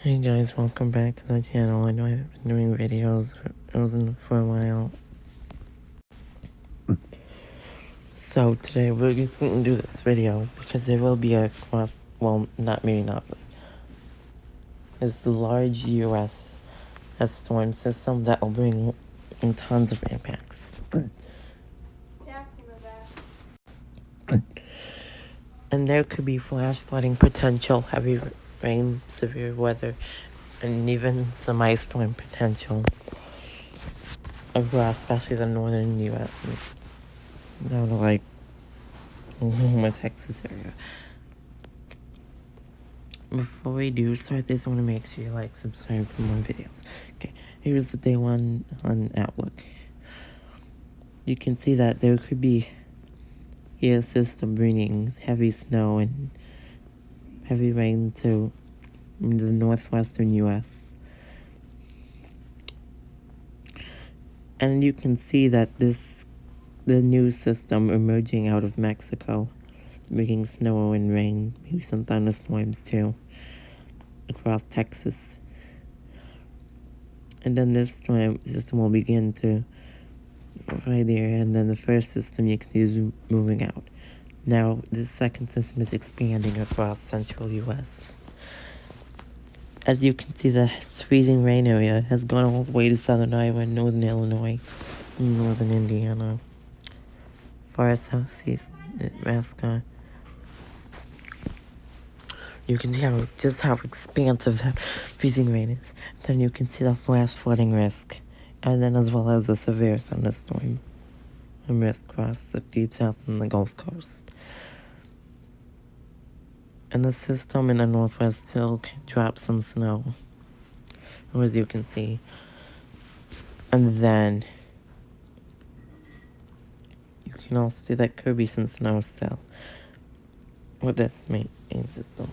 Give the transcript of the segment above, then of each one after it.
Hey guys, welcome back to the channel. I know I've been doing videos for a while. So today we're just going to do this video because there will be a this large US storm system that will bring in tons of impacts. And there could be flash flooding potential, heavy rain, severe weather, and even some ice storm potential across especially the northern US and down to like Oklahoma, Texas area. Before we do start this, I want to make sure you like, subscribe for more videos. Okay, here's the day one on Outlook. You can see that there could be a system bringing heavy snow and heavy rain to the northwestern US. And you can see that the new system emerging out of Mexico, bringing snow and rain, maybe some thunderstorms too, across Texas. And then this storm system will begin to right there, and then the first system you can see is moving out. Now, this second system is expanding across central US. As you can see, the freezing rain area has gone all the way to southern Iowa, northern Illinois, and northern Indiana, far southeast Nebraska. You can see how expansive that freezing rain is. Then you can see the flash flooding risk, and then as well as a severe thunderstorm and risk across the deep south and the Gulf Coast. And the system in the northwest still can drop some snow, as you can see. And then you can also see that could be some snow still with this main system.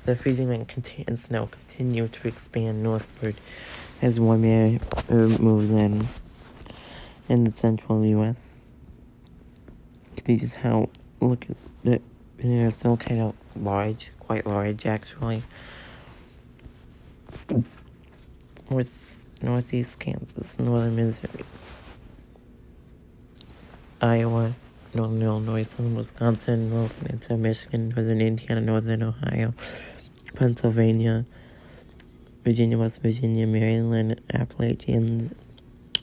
The freezing rain and snow continue to expand northward as warm air moves in the central US. You can see just how, look at it, they're still kind of large, quite large actually. With northeast Kansas, northern Missouri, Iowa, northern Illinois, southern Wisconsin, northern into Michigan, northern Indiana, northern Ohio, Pennsylvania, Virginia, West Virginia, Maryland, Appalachians,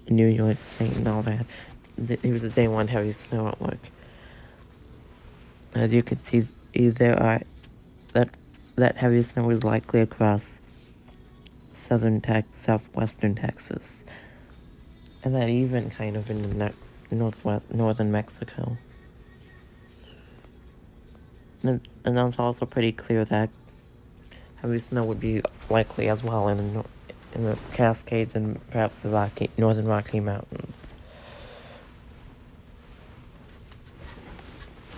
New York State, and all that. It was a day one heavy snow outlook. As you can see, that heavy snow is likely across southwestern Texas, and that even kind of in the northern Mexico. And it's also pretty clear that heavy snow would be likely as well in the Cascades and perhaps the northern Rocky Mountains.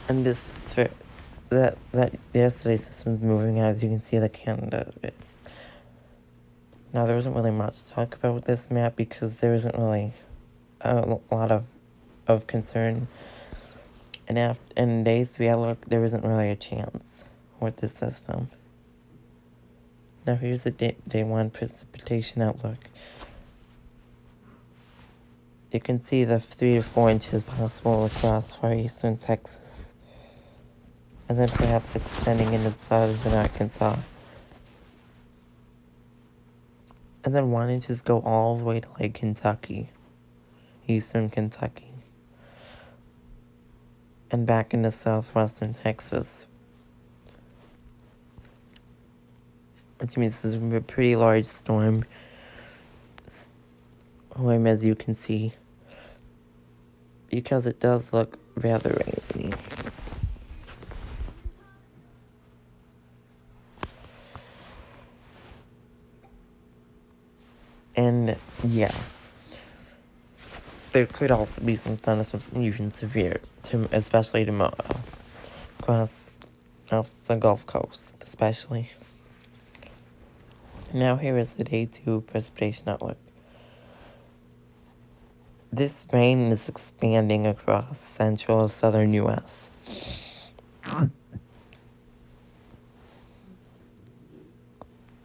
And that yesterday's system is moving out, as you can see, the Canada bits. Now, there isn't really much to talk about with this map because there isn't really a lot of concern. And in day 3 outlook, there isn't really a chance with this system. Now, here's the day 1 precipitation outlook. You can see the 3 to 4 inches possible across far eastern Texas, and then perhaps extending into southern Arkansas. And then 1 inches go all the way to like Kentucky, eastern Kentucky, and back into southwestern Texas. Which means this is a pretty large storm, as you can see, because it does look rather rainy. And yeah, there could also be some thunderstorms, even severe, especially tomorrow, across the Gulf Coast, especially. Now here is the day 2 precipitation outlook. This rain is expanding across central and southern US.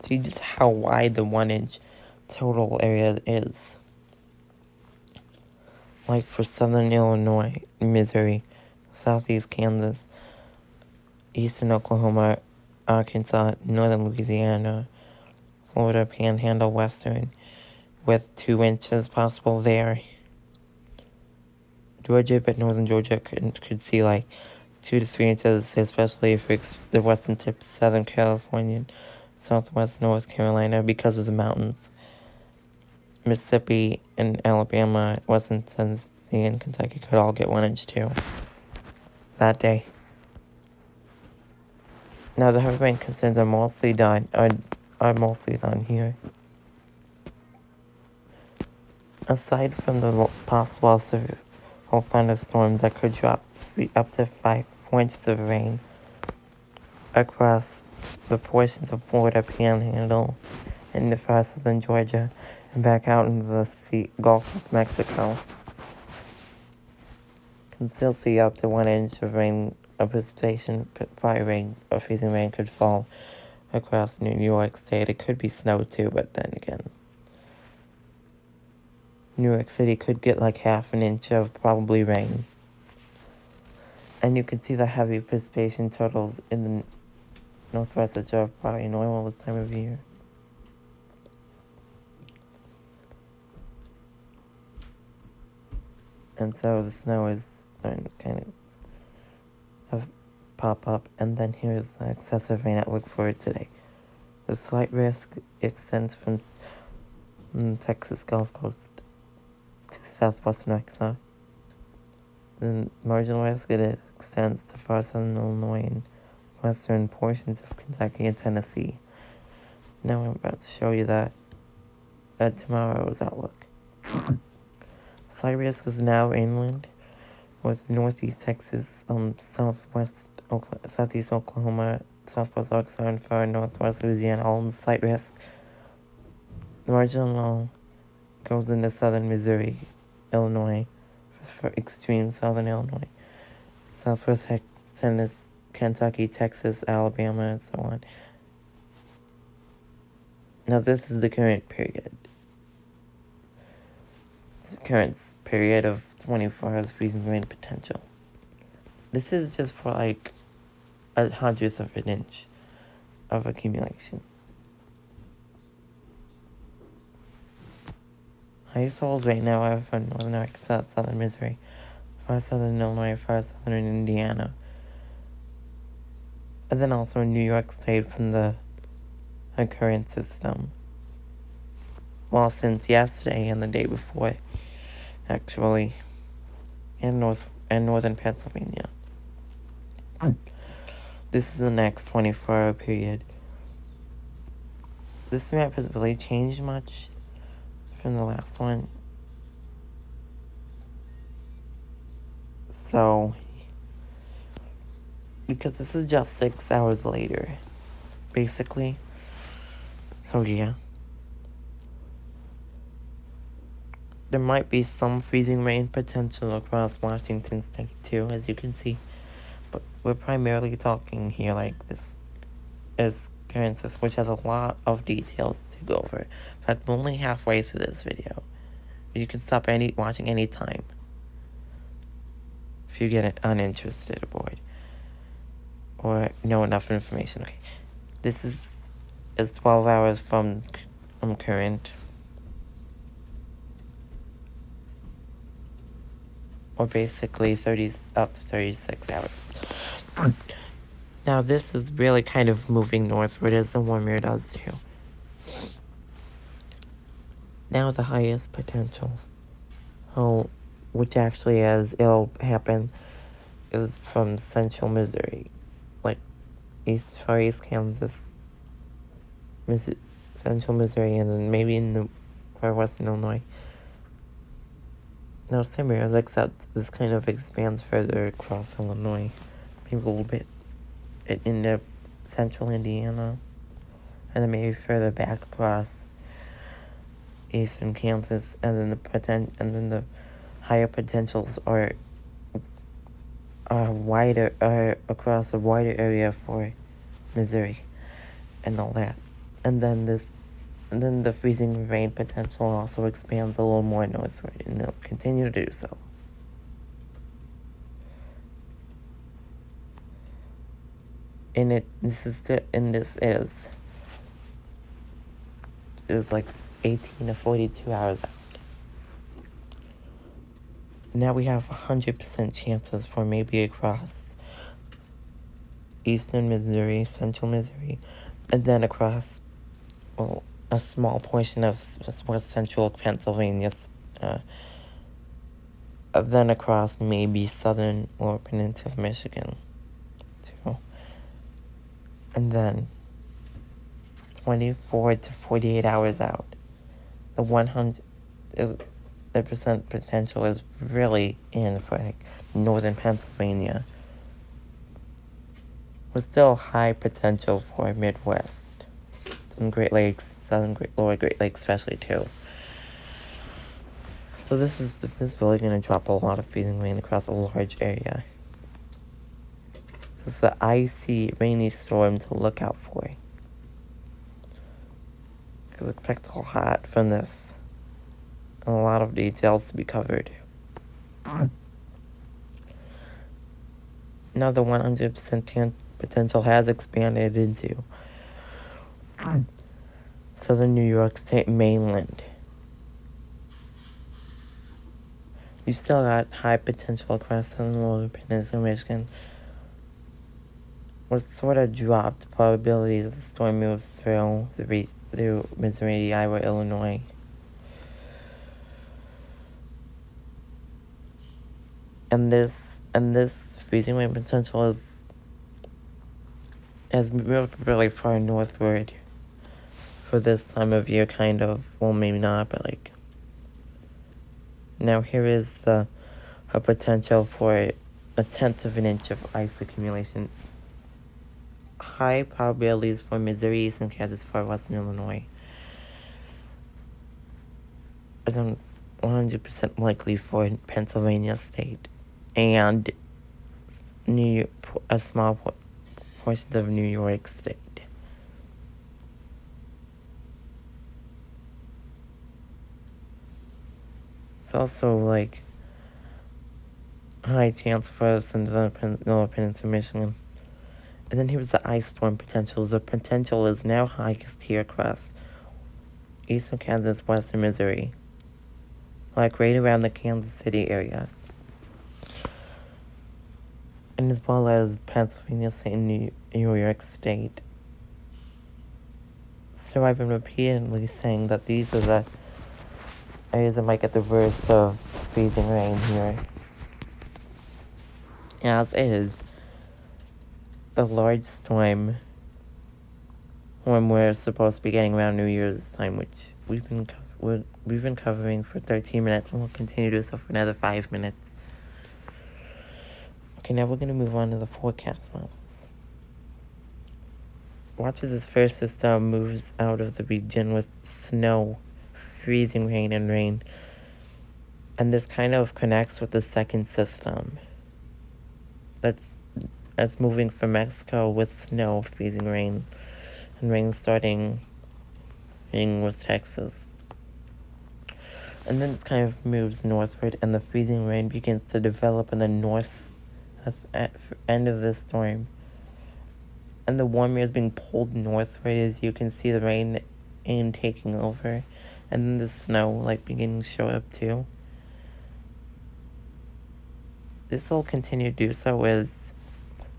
So see just how wide the 1 inch total area is. Like for southern Illinois, Missouri, southeast Kansas, eastern Oklahoma, Arkansas, northern Louisiana, Florida Panhandle, western, with 2 inches possible there. Georgia, but northern Georgia could see like 2 to 3 inches, especially for the western tips, southern California, southwest North Carolina, because of the mountains. Mississippi and Alabama, western Tennessee and Kentucky could all get 1 inch too that day. Now the hurricane concerns are mostly done here. Aside from the possible severe thunderstorms that could drop up to 4 inches of rain across the portions of Florida Panhandle and the far southern Georgia and back out into the Gulf of Mexico. Can still see up to 1 inch of rain, of precipitation, probably rain or freezing rain could fall across New York State. It could be snow too, but then again, New York City could get like half an inch of probably rain. And you can see the heavy precipitation totals in the northwest of Georgia, probably normal this time of year. And so the snow is starting to kind of pop up. And then here's the excessive rain outlook for today. The slight risk extends from the Texas Gulf Coast to southwestern Arkansas. The marginal risk, it extends to far southern Illinois and western portions of Kentucky and Tennessee. Now I'm about to show you that tomorrow's outlook. Slight risk is now inland with northeast Texas, southeast Oklahoma, southwest Arkansas, and far northwest Louisiana, all in slight risk. The marginal goes into southern Missouri, Illinois, for extreme southern Illinois, southwest Tennessee, Kentucky, Texas, Alabama, and so on. Now this is the current period. It's the current period of 24 hours freezing rain potential. This is just for like 1/100th of an inch of accumulation. Highest totals right now are for northern Arkansas, southern Missouri, far southern Illinois, far southern Indiana. And then also in New York State from the current system. Well, since yesterday and the day before, actually, and northern Pennsylvania. This is the next 24-hour period. This map hasn't really changed much from the last one. So, because this is just 6 hours later, basically. So yeah. There might be some freezing rain potential across Washington State too, as you can see. But we're primarily talking here like this is Kansas, which has a lot of details to go over. In fact, I'm only halfway through this video. You can stop watching any time if you get uninterested or bored or know enough information. Okay, this is 12 hours from current, or basically 30 up to 36 hours. Now this is really kind of moving northward as the warmer does too. Now the highest potential, which actually it'll happen, is from central Missouri, like far east Kansas, central Missouri, and then maybe in the far western Illinois. Now similar, except this kind of expands further across Illinois, maybe a little bit into central Indiana, and then maybe further back across eastern Kansas, and then the higher potentials are across a wider area for Missouri and all that. And then the freezing rain potential also expands a little more northward, and it'll continue to do so. And this is like 18 to 42 hours out. Now we have 100% chances for maybe across eastern Missouri, central Missouri, and then across, well, a small portion of west central Pennsylvania, then across maybe southern or peninsula Michigan, too. And then 24 to 48 hours out, the 100% potential is really in for like northern Pennsylvania, with still high potential for Midwest and Great Lakes, lower Great Lakes especially too. So this is really going to drop a lot of freezing rain across a large area. This is the icy, rainy storm to look out for. Because expect a lot from this. And a lot of details to be covered. Now the 100% potential has expanded into southern New York State mainland. You still got high potential across southern lower peninsula Michigan, with sort of dropped probabilities as the storm moves through Missouri, Iowa, Illinois. And this freezing rain potential has moved really far northward for this time of year, kind of. Well, maybe not, but like. Now here is her potential for 1/10 of an inch of ice accumulation. High probabilities for Missouri, eastern Kansas, far western Illinois. And then 100% likely for Pennsylvania state. And a small portion of New York state. It's also like high chance for us in the Lower Peninsula, Michigan. And then here's the ice storm potential. The potential is now highest here across eastern Kansas, western Missouri. Like right around the Kansas City area. And as well as Pennsylvania State and New York State. So I've been repeatedly saying that these are the areas that might get the worst of freezing rain here. As is the large storm when we're supposed to be getting around New Year's time, which we've been covering for 13 minutes, and we'll continue to do so for another 5 minutes. Okay, now we're going to move on to the forecast models. Watch as this first system moves out of the region with snow, freezing rain, and rain. And this kind of connects with the second system that's moving from Mexico with snow, freezing rain, and rain starting with Texas. And then it kind of moves northward, and the freezing rain begins to develop in the north end of this storm. And the warm air is being pulled northward as you can see the rain taking over. And then the snow beginning to show up too. This will continue to do so as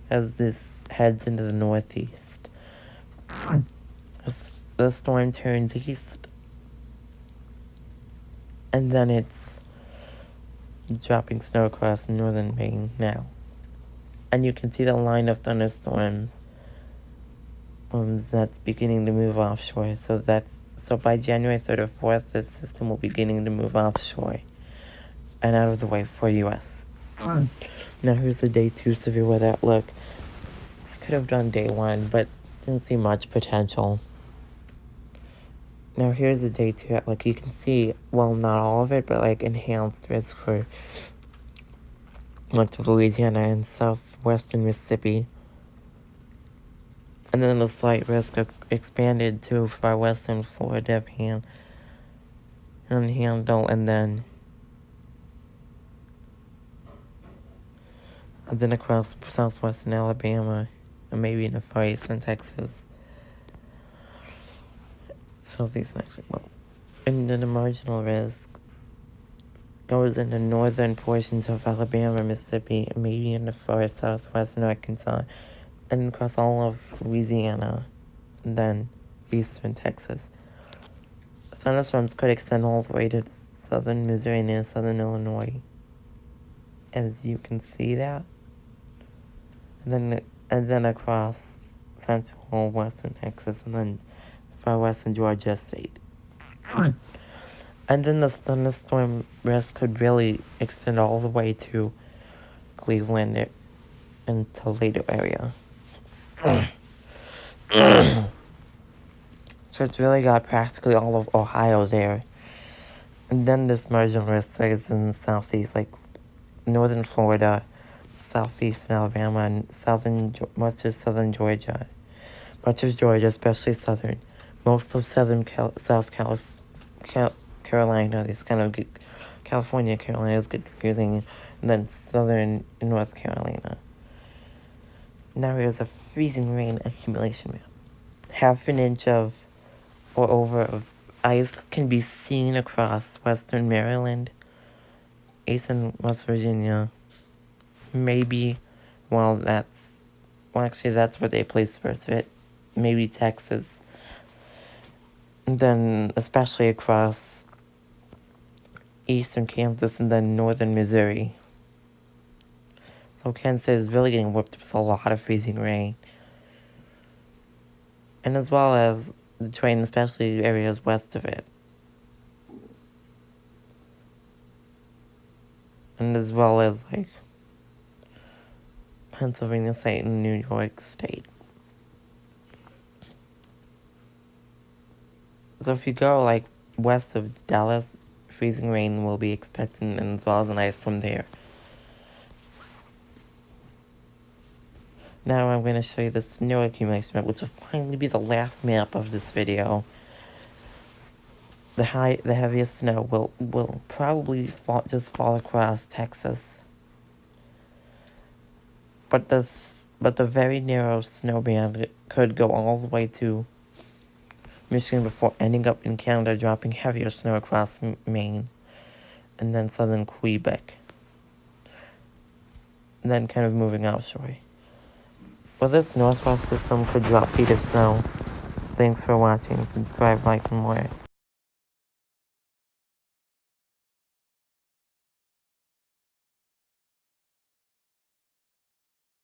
this heads into the northeast. As the storm turns east. And then it's dropping snow across northern Maine now. And you can see the line of thunderstorms that's beginning to move offshore. So by January 3rd or 4th, this system will be beginning to move offshore and out of the way for U.S. Now here's the day 2 severe weather outlook. I could have done day 1, but didn't see much potential. Now here's the day 2 outlook. You can see, well, not all of it, but enhanced risk for much of Louisiana and southwestern Mississippi. And then the slight risk expanded to far western Florida Panhandle, and then across southwestern Alabama, and maybe into far eastern Texas. Southeastern, actually, well. And then the marginal risk goes into northern portions of Alabama, Mississippi, and maybe into far southwestern Arkansas, and across all of Louisiana, and then eastern Texas. Thunderstorms could extend all the way to southern Missouri and southern Illinois, as you can see that. And then across central western Texas, and then far western Georgia state. And then the thunderstorm risk could really extend all the way to Cleveland and Toledo area. So it's really got practically all of Ohio there. And then this marginal risk is in the southeast, like northern Florida, southeastern Alabama, and much of southern Georgia. Much of Georgia, especially southern. Most of southern South Carolina, these kind of California, Carolina is confusing, and then southern North Carolina. Now here's a freezing rain accumulation map. Half an inch of or over of ice can be seen across western Maryland, eastern West Virginia, maybe, actually that's where they place first of it, maybe Texas, and then especially across eastern Kansas and then northern Missouri. So Kansas is really getting whipped with a lot of freezing rain. And as well as the terrain, especially areas west of it. And as well as like Pennsylvania State and New York State. So if you go like west of Dallas, freezing rain will be expected, and as well as an ice from there. Now I'm going to show you the snow accumulation map, which will finally be the last map of this video. The heaviest snow will probably just fall across Texas. But the very narrow snow band could go all the way to Michigan before ending up in Canada, dropping heavier snow across Maine, and then southern Quebec. And then kind of moving offshore. Well, this northwest system could drop feet of snow. Thanks for watching. Subscribe, like, and more.